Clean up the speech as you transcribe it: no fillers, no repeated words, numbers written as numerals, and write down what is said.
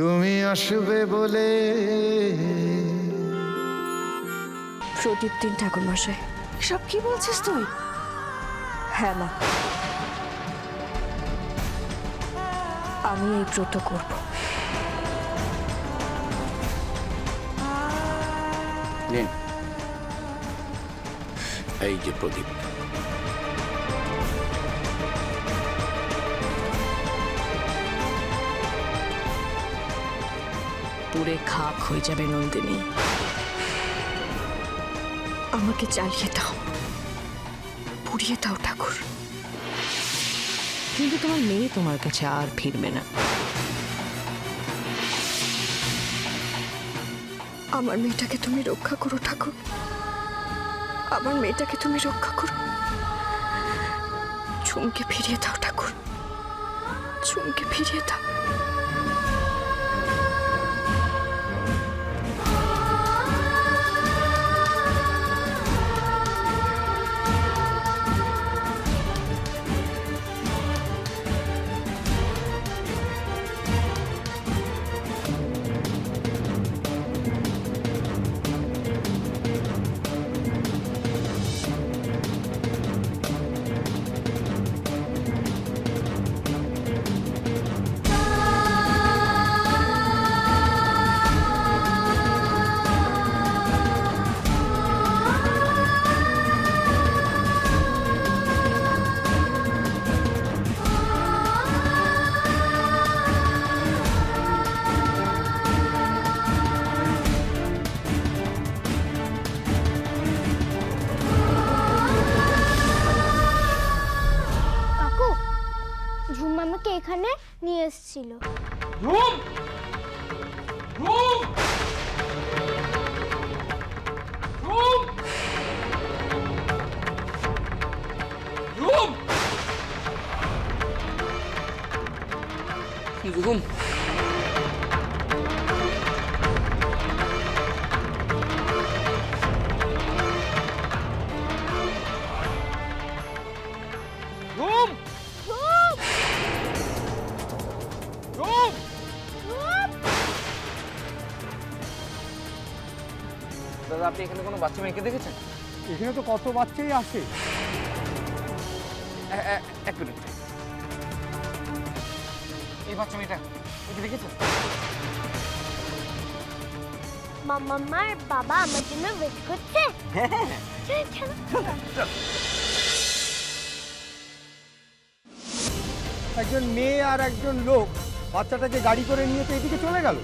তুমি আসবে বলে। প্রদীপ দিন ঠাকুর মশাই। সব কি বলছিস তুই? হ্যাঁ মা, আমি এই ব্রত করব। নিন, এই যে প্রদীপ। পুরে খাক হয়ে যাবে নন্দিনী। আমাকে জ্বালিয়ে দাও, পুড়িয়ে দাও ঠাকুর। কিন্তু তোমার মেয়ে তোমার কাছে আর ফিরবে না। আমার মেয়েটাকে তুমি রক্ষা করো ঠাকুর, আমার মেয়েটাকে তুমি রক্ষা করো। ঝুমকে ফিরিয়ে দাও ঠাকুর, ঝুমকে ফিরিয়ে দাও। কাকু, ঝুম আমাকে এখানে নিয়ে এসেছিল। ঝুম! ঝুম! ঝুম! ঝুম! ঝুম, ঝুম! ঝুম! দাদা, আপনি এখানে কোনো বাচ্চা মেয়েকে দেখেছেন? এখানে তো কত বাচ্চাই আসে। এক মিনিট। এই বাচ্চা মেয়েটা ওকে দেখেছেন? মামার বাবা আমার জন্য ওয়েট করছে। চল, চল। একজন মেয়ে আর একজন লোক বাচ্চাটাকে গাড়ি করে নিয়ে তো এদিকে চলে গেল।